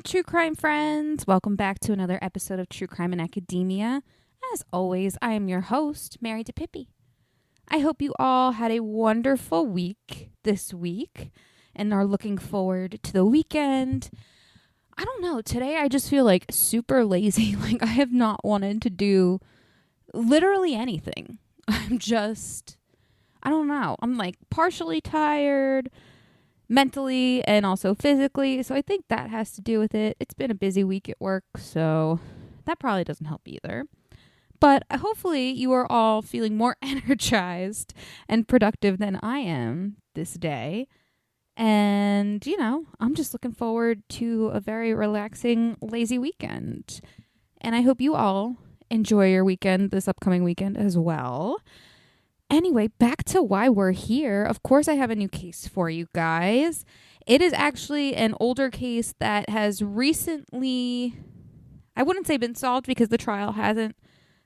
Hey, true crime friends. Welcome back to another episode of True Crime in Academia. As always, I am your host, Mary DePippi. I hope you all had a wonderful week this week and are looking forward to the weekend. I don't know. Today I just feel like super lazy. Like I have not wanted to do literally anything. I don't know. I'm like partially tired mentally and also physically. So I think that has to do with it. It's been a busy week at work, so that probably doesn't help either. But hopefully you are all feeling more energized and productive than I am this day. And, I'm just looking forward to a very relaxing, lazy weekend. And I hope you all enjoy your weekend this upcoming weekend as well. Anyway, back to why we're here. Of course, I have a new case for you guys. It is actually an older case that has recently, I wouldn't say been solved because the trial hasn't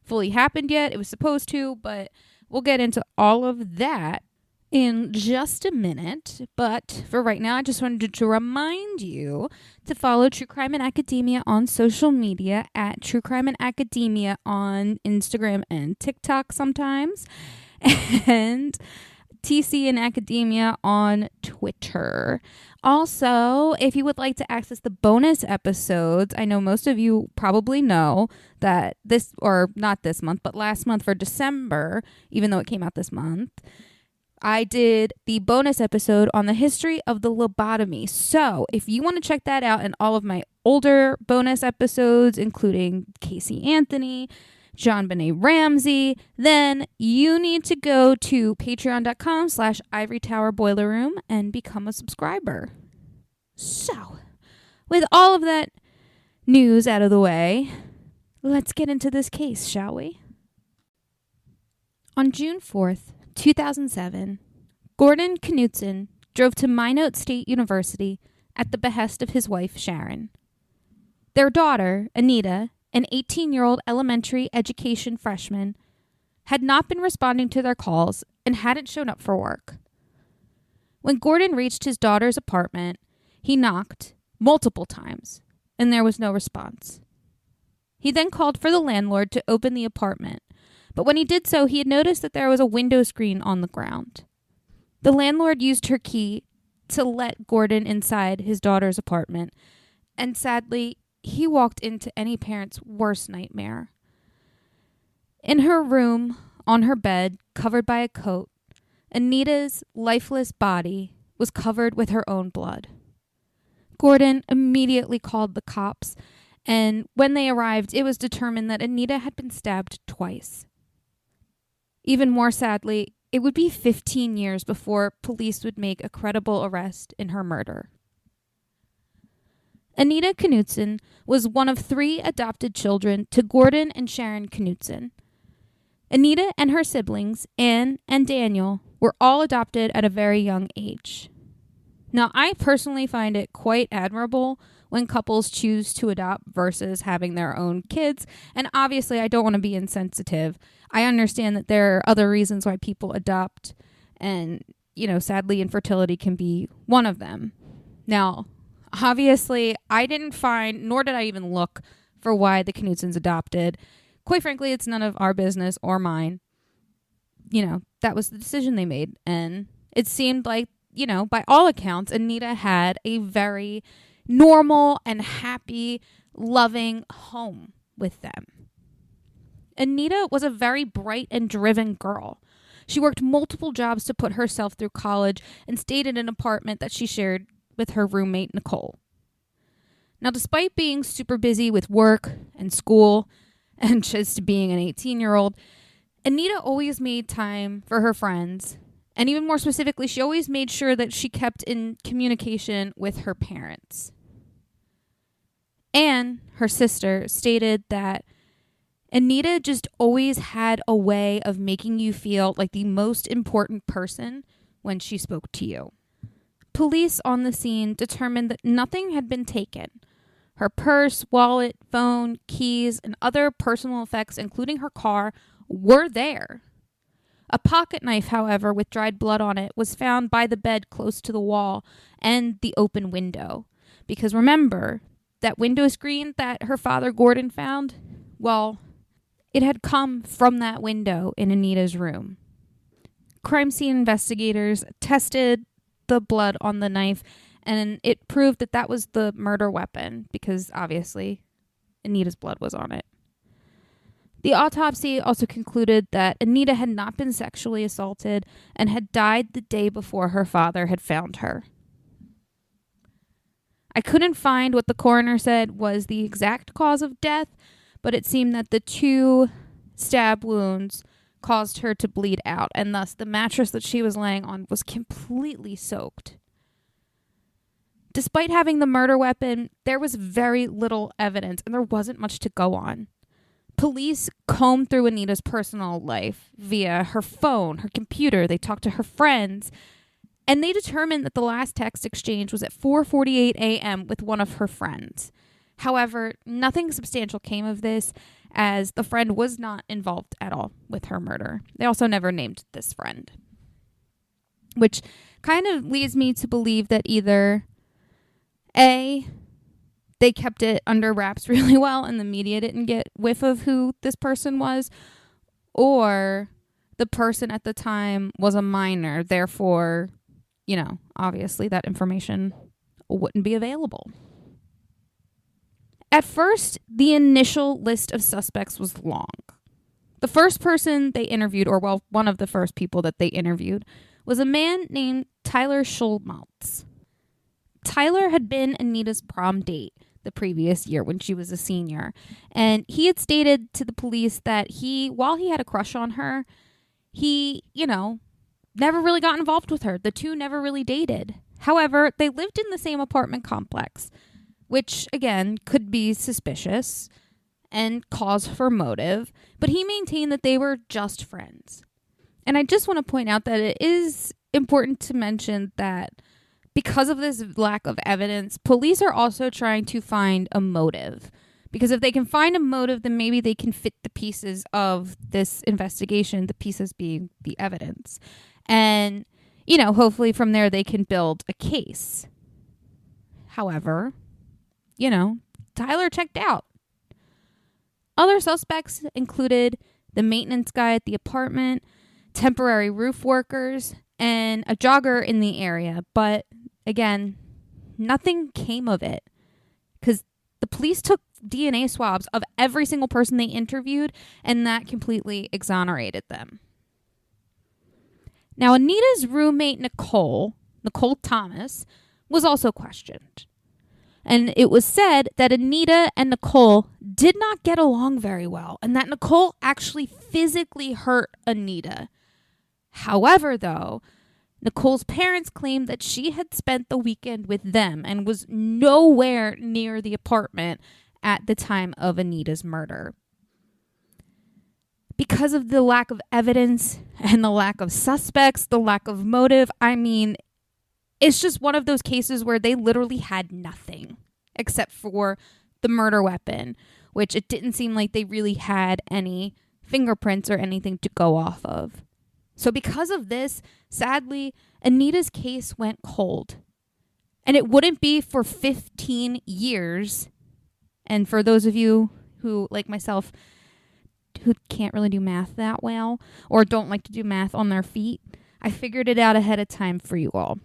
fully happened yet. It was supposed to, but we'll get into all of that in just a minute. But for right now, I just wanted to remind you to follow True Crime in Academia on social media at True Crime in Academia on Instagram and TikTok sometimes. And TC in Academia on Twitter. Also, if you would like to access the bonus episodes, I know most of you probably know that not this month, but last month for December, even though it came out this month, I did the bonus episode on the history of the lobotomy. So if you want to check that out and all of my older bonus episodes, including Casey Anthony, John Benet Ramsey, then you need to go to patreon.com/Ivory Tower Boiler Room and become a subscriber. So, with all of that news out of the way, let's get into this case, shall we? On June 4th, 2007, Gordon Knutson drove to Minot State University at the behest of his wife, Sharon. Their daughter, Anita, an 18-year-old elementary education freshman, had not been responding to their calls and hadn't shown up for work. When Gordon reached his daughter's apartment, he knocked multiple times, and there was no response. He then called for the landlord to open the apartment, but when he did so, he had noticed that there was a window screen on the ground. The landlord used her key to let Gordon inside his daughter's apartment, and sadly, he walked into any parent's worst nightmare. In her room, on her bed, covered by a coat, Anita's lifeless body was covered with her own blood. Gordon immediately called the cops, and when they arrived, it was determined that Anita had been stabbed twice. Even more sadly, it would be 15 years before police would make a credible arrest in her murder. Anita Knutson was one of 3 adopted children to Gordon and Sharon Knutson. Anita and her siblings, Anne and Daniel, were all adopted at a very young age. Now, I personally find it quite admirable when couples choose to adopt versus having their own kids, and obviously I don't want to be insensitive. I understand that there are other reasons why people adopt, and, sadly, infertility can be one of them. Now, obviously, I didn't find, nor did I even look for why the Knutsons adopted. Quite frankly, it's none of our business or mine. That was the decision they made. And it seemed like, by all accounts, Anita had a very normal and happy, loving home with them. Anita was a very bright and driven girl. She worked multiple jobs to put herself through college and stayed in an apartment that she shared with her roommate, Nicole. Now, despite being super busy with work and school and just being an 18-year-old, Anita always made time for her friends. And even more specifically, she always made sure that she kept in communication with her parents. Anne, her sister, stated that Anita just always had a way of making you feel like the most important person when she spoke to you. Police on the scene determined that nothing had been taken. Her purse, wallet, phone, keys, and other personal effects, including her car, were there. A pocket knife, however, with dried blood on it, was found by the bed close to the wall and the open window. Because remember, that window screen that her father Gordon found, well, it had come from that window in Anita's room. Crime scene investigators tested the blood on the knife, and it proved that that was the murder weapon because obviously Anita's blood was on it. The autopsy also concluded that Anita had not been sexually assaulted and had died the day before her father had found her. I couldn't find what the coroner said was the exact cause of death, but it seemed that the 2 stab wounds caused her to bleed out, and thus the mattress that she was laying on was completely soaked. Despite having the murder weapon, there was very little evidence, and there wasn't much to go on. Police combed through Anita's personal life via her phone, her computer. They talked to her friends, and they determined that the last text exchange was at 4:48 a.m. with one of her friends. However, nothing substantial came of this, as the friend was not involved at all with her murder. They also never named this friend, which kind of leads me to believe that either A, they kept it under wraps really well and the media didn't get whiff of who this person was, or the person at the time was a minor, therefore, obviously that information wouldn't be available. At first, the initial list of suspects was long. The first person they interviewed, one of the first people that they interviewed, was a man named Tyler Schulmaltz. Tyler had been Anita's prom date the previous year when she was a senior, and he had stated to the police that while he had a crush on her, he, never really got involved with her. The two never really dated. However, they lived in the same apartment complex, which, again, could be suspicious and cause for motive, but he maintained that they were just friends. And I just want to point out that it is important to mention that because of this lack of evidence, police are also trying to find a motive. Because if they can find a motive, then maybe they can fit the pieces of this investigation, the pieces being the evidence. And, hopefully from there they can build a case. However, Tyler checked out. Other suspects included the maintenance guy at the apartment, temporary roof workers, and a jogger in the area. But again, nothing came of it because the police took DNA swabs of every single person they interviewed, and that completely exonerated them. Now, Anita's roommate, Nicole Thomas, was also questioned. And it was said that Anita and Nicole did not get along very well, and that Nicole actually physically hurt Anita. However, though, Nicole's parents claimed that she had spent the weekend with them and was nowhere near the apartment at the time of Anita's murder. Because of the lack of evidence and the lack of suspects, the lack of motive, it's just one of those cases where they literally had nothing except for the murder weapon, which it didn't seem like they really had any fingerprints or anything to go off of. So because of this, sadly, Anita's case went cold. And it wouldn't be for 15 years. And for those of you who, like myself, who can't really do math that well or don't like to do math on their feet, I figured it out ahead of time for you all.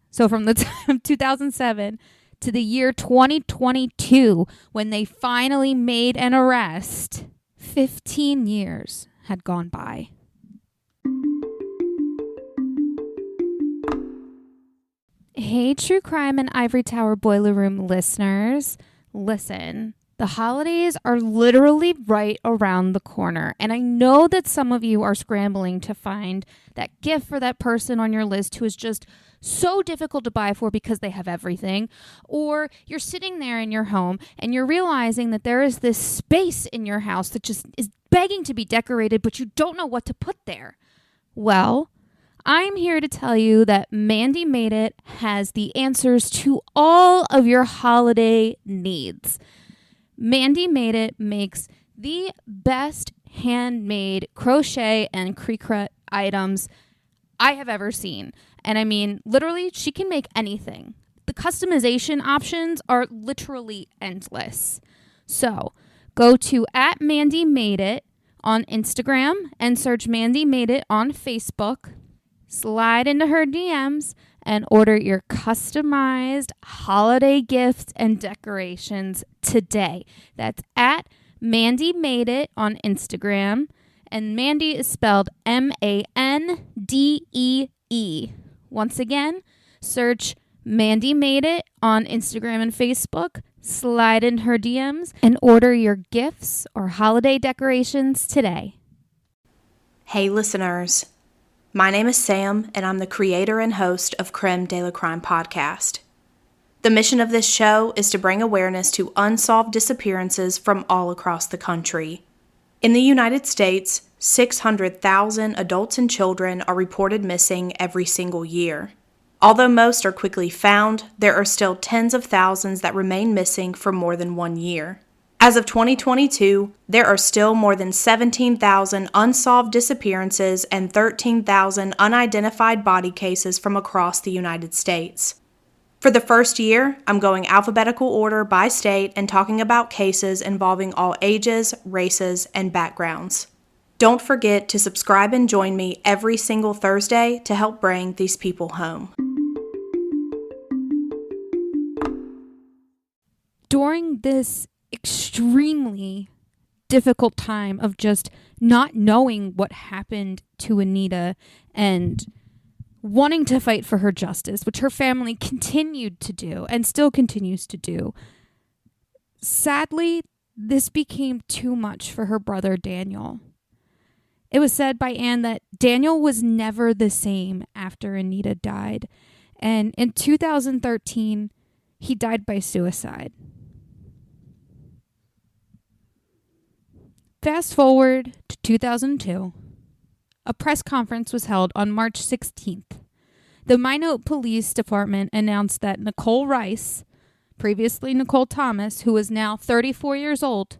So from the time of 2007 to the year 2022, when they finally made an arrest, 15 years had gone by. Hey, True Crime and Ivory Tower Boiler Room listeners. Listen, the holidays are literally right around the corner, and I know that some of you are scrambling to find that gift for that person on your list who is just so difficult to buy for because they have everything, or you're sitting there in your home and you're realizing that there is this space in your house that just is begging to be decorated, but you don't know what to put there. Well, I'm here to tell you that Mandy Made It has the answers to all of your holiday needs. Mandy Made It makes the best handmade crochet and cricut items I have ever seen. And literally, she can make anything. The customization options are literally endless. So go to @MandyMadeIt on Instagram and search Mandy Made It on Facebook. Slide into her DMs and order your customized holiday gifts and decorations today. That's @MandyMadeIt on Instagram. And Mandy is spelled MANDEE. Once again, search Mandy Made It on Instagram and Facebook. Slide in her DMs and order your gifts or holiday decorations today. Hey listeners, my name is Sam and I'm the creator and host of Creme de la Crime podcast. The mission of this show is to bring awareness to unsolved disappearances from all across the country. In the United States, 600,000 adults and children are reported missing every single year. Although most are quickly found, there are still tens of thousands that remain missing for more than 1 year. As of 2022, there are still more than 17,000 unsolved disappearances and 13,000 unidentified body cases from across the United States. For the first year, I'm going alphabetical order by state and talking about cases involving all ages, races, and backgrounds. Don't forget to subscribe and join me every single Thursday to help bring these people home. During this extremely difficult time of just not knowing what happened to Anita and wanting to fight for her justice, which her family continued to do and still continues to do, sadly, this became too much for her brother Daniel. It was said by Anne that Daniel was never the same after Anita died, and in 2013, he died by suicide. Fast forward to 2002, a press conference was held on March 16th. The Minot Police Department announced that Nicole Rice, previously Nicole Thomas, who was now 34 years old,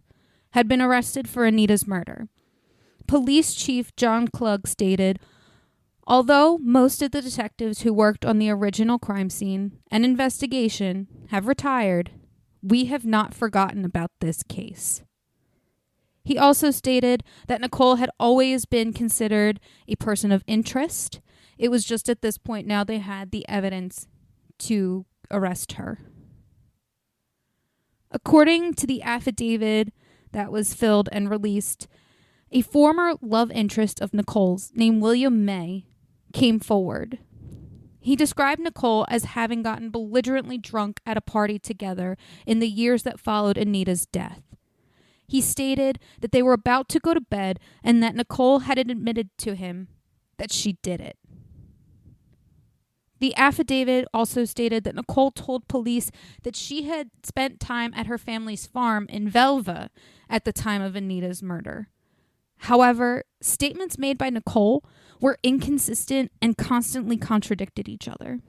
had been arrested for Anita's murder. Police Chief John Klug stated, "Although most of the detectives who worked on the original crime scene and investigation have retired, we have not forgotten about this case." He also stated that Nicole had always been considered a person of interest. It was just at this point now they had the evidence to arrest her. According to the affidavit that was filled and released, a former love interest of Nicole's, named William May, came forward. He described Nicole as having gotten belligerently drunk at a party together in the years that followed Anita's death. He stated that they were about to go to bed and that Nicole had admitted to him that she did it. The affidavit also stated that Nicole told police that she had spent time at her family's farm in Velva at the time of Anita's murder. However, statements made by Nicole were inconsistent and constantly contradicted each other.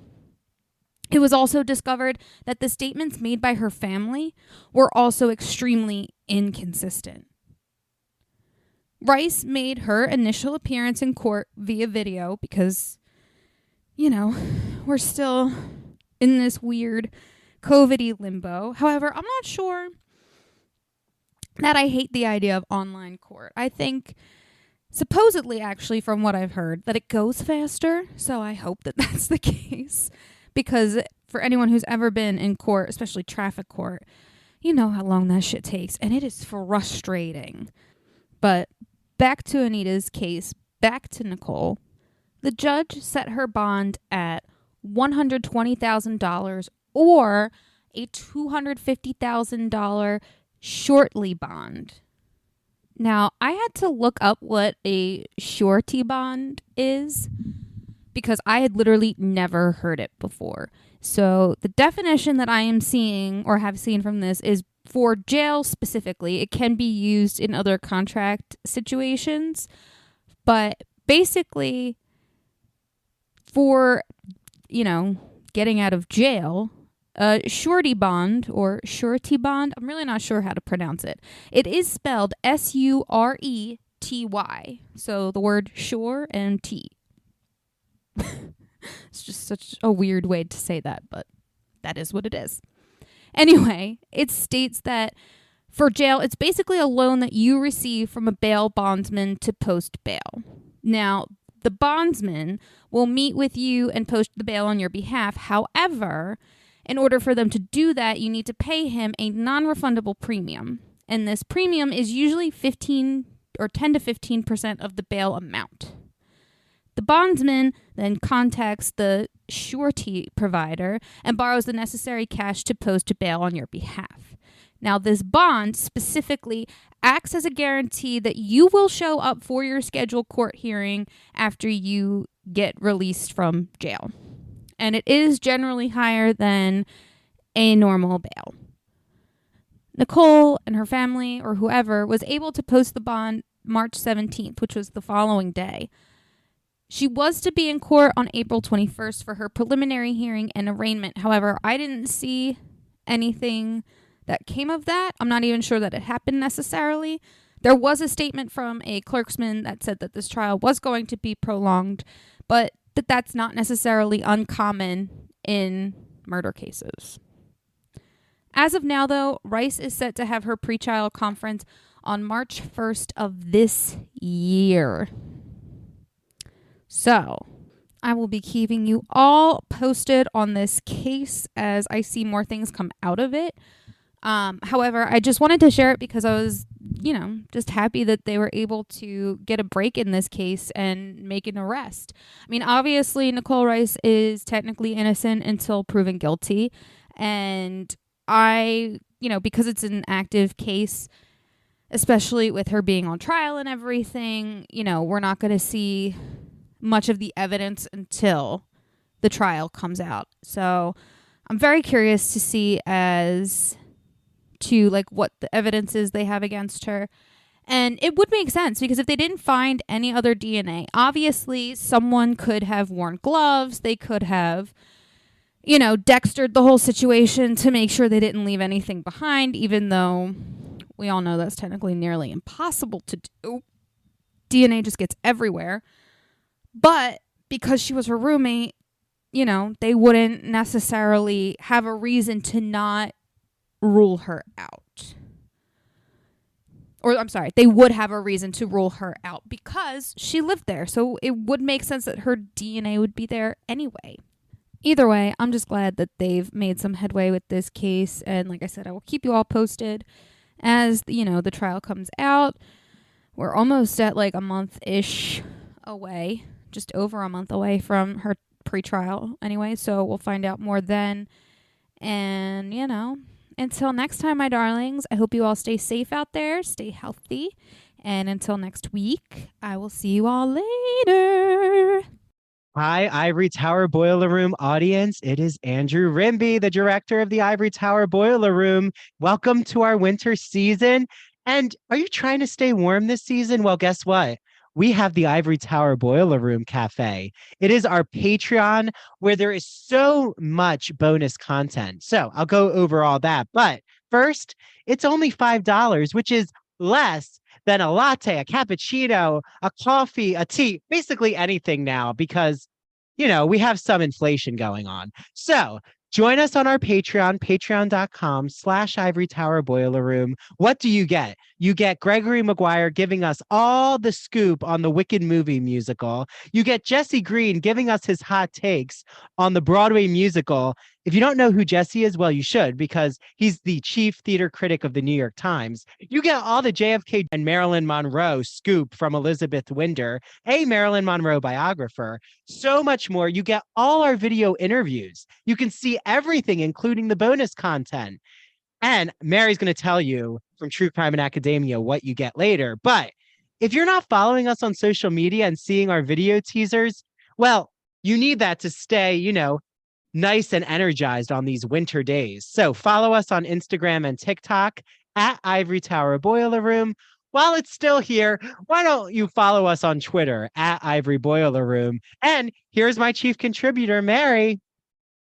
It was also discovered that the statements made by her family were also extremely inconsistent. Rice made her initial appearance in court via video because, we're still in this weird COVID-y limbo. However, I'm not sure that I hate the idea of online court. I think, supposedly, actually, from what I've heard, that it goes faster. So I hope that that's the case. Because for anyone who's ever been in court, especially traffic court, you know how long that shit takes. And it is frustrating. But back to Anita's case, back to Nicole. The judge set her bond at $120,000 or a $250,000 shortly bond. Now, I had to look up what a surety bond is because I had literally never heard it before. So the definition that I am seeing or have seen from this is for jail specifically. It can be used in other contract situations, but basically for, getting out of jail, surety bond or surety bond, I'm really not sure how to pronounce it. It is spelled Surety. So the word sure and T. It's just such a weird way to say that, but that is what it is. Anyway, it states that for jail, it's basically a loan that you receive from a bail bondsman to post bail. Now, the bondsman will meet with you and post the bail on your behalf. However, in order for them to do that, you need to pay him a non-refundable premium. And this premium is usually 10 to 15% of the bail amount. The bondsman then contacts the surety provider and borrows the necessary cash to post a bail on your behalf. Now, this bond specifically acts as a guarantee that you will show up for your scheduled court hearing after you get released from jail. And it is generally higher than a normal bail. Nicole and her family, or whoever, was able to post the bond March 17th, which was the following day. She was to be in court on April 21st for her preliminary hearing and arraignment. However, I didn't see anything that came of that. I'm not even sure that it happened necessarily. There was a statement from a clerksman that said that this trial was going to be prolonged, but that's not necessarily uncommon in murder cases. As of now, though, Rice is set to have her pretrial conference on March 1st of this year. So, I will be keeping you all posted on this case as I see more things come out of it. However, I just wanted to share it because I was, just happy that they were able to get a break in this case and make an arrest. I mean, obviously, Nicole Rice is technically innocent until proven guilty. And because it's an active case, especially with her being on trial and everything, we're not going to see much of the evidence until the trial comes out. So I'm very curious to see as to what the evidence is they have against her. And it would make sense because if they didn't find any other DNA, obviously someone could have worn gloves. They could have, dextered the whole situation to make sure they didn't leave anything behind, even though we all know that's technically nearly impossible to do. DNA just gets everywhere. But because she was her roommate, they wouldn't necessarily have a reason to not rule her out. Or, I'm sorry, they would have a reason to rule her out because she lived there. So it would make sense that her DNA would be there anyway. Either way, I'm just glad that they've made some headway with this case. And like I said, I will keep you all posted as, the trial comes out. We're almost at a month-ish away, just over a month away from her pretrial anyway. So we'll find out more then. And, until next time, my darlings, I hope you all stay safe out there, stay healthy. And until next week, I will see you all later. Hi, Ivory Tower Boiler Room audience. It is Andrew Rimby, the director of the Ivory Tower Boiler Room. Welcome to our winter season. And are you trying to stay warm this season? Well, guess what? We have the Ivory Tower Boiler Room Cafe. It is our Patreon where there is so much bonus content. So I'll go over all that. But first, it's only $5, which is less than a latte, a cappuccino, a coffee, a tea, basically anything now because, we have some inflation going on. So join us on our Patreon, patreon.com/Ivory Tower Boiler Room. What do you get? You get Gregory Maguire giving us all the scoop on the Wicked movie musical. You get Jesse Green giving us his hot takes on the Broadway musical. If you don't know who Jesse is, well, you should, because he's the chief theater critic of the New York Times. You get all the JFK and Marilyn Monroe scoop from Elizabeth Winder, a Marilyn Monroe biographer. So much more. You get all our video interviews. You can see everything, including the bonus content. And Mary's going to tell you from True Crime and Academia what you get later. But if you're not following us on social media and seeing our video teasers, well, you need that to stay, nice and energized on these winter days. So follow us on Instagram and TikTok at Ivory Tower Boiler Room. While it's still here, why don't you follow us on Twitter at Ivory Boiler Room? And here's my chief contributor, Mary.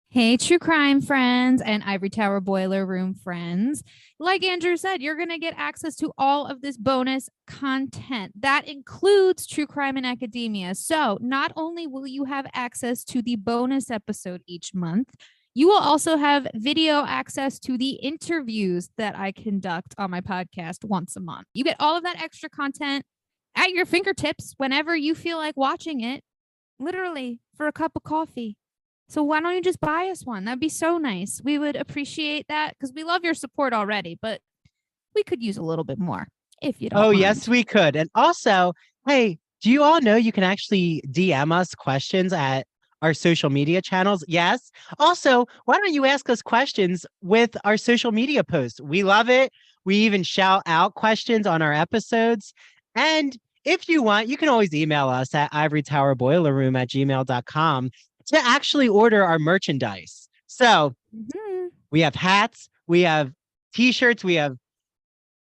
Hey, True Crime friends and Ivory Tower Boiler Room friends. Like Andrew said, you're going to get access to all of this bonus content. That includes True Crime and Academia. So not only will you have access to the bonus episode each month, You will also have video access to the interviews that I conduct on my podcast once a month. You get all of that extra content at your fingertips whenever you feel like watching it, literally for a cup of coffee. So why don't you just buy us one? That'd be so nice. We would appreciate that because we love your support already, but we could use a little bit more if you don't mind. Yes, we could. And also, hey, do you all know you can actually DM us questions at our social media channels? Yes. Also, why don't you ask us questions with our social media posts? We love it. We even shout out questions on our episodes. And if you want, you can always email us at ivorytowerboilerroom@gmail.com to actually order our merchandise. So we have hats, we have t-shirts, we have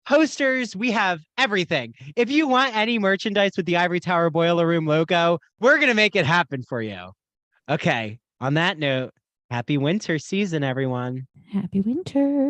posters, we have everything. If you want any merchandise with the Ivory Tower Boiler Room logo, we're going to make it happen for you. Okay, on that note, happy winter season, everyone. Happy winter.